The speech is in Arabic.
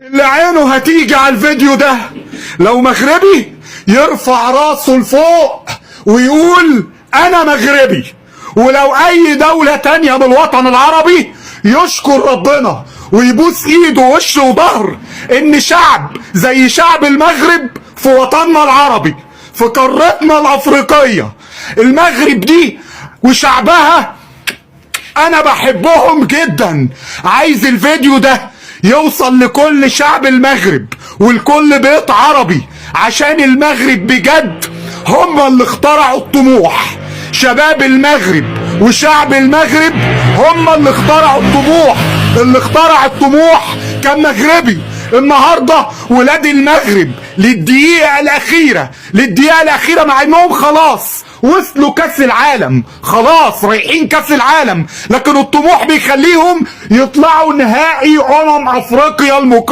اللي عينه هتيجي على الفيديو ده لو مغربي يرفع راسه لفوق ويقول انا مغربي، ولو اي دولة تانية من الوطن العربي يشكر ربنا ويبوس ايده ووش وظهر ان شعب زي شعب المغرب في وطننا العربي في قارتنا الافريقية. المغرب دي وشعبها انا بحبهم جدا. عايز الفيديو ده يوصل لكل شعب المغرب ولكل بيت عربي، عشان المغرب بجد هم اللي اخترعوا الطموح. شباب المغرب وشعب المغرب هم اللي اخترعوا الطموح. اللي اخترع الطموح كان مغربي. النهارده ولاد المغرب للدقيقة الأخيرة مع انهم خلاص وصلوا كاس العالم، خلاص رايحين كاس العالم، لكن الطموح بيخليهم يطلعوا نهائي افريقيا المقارنة.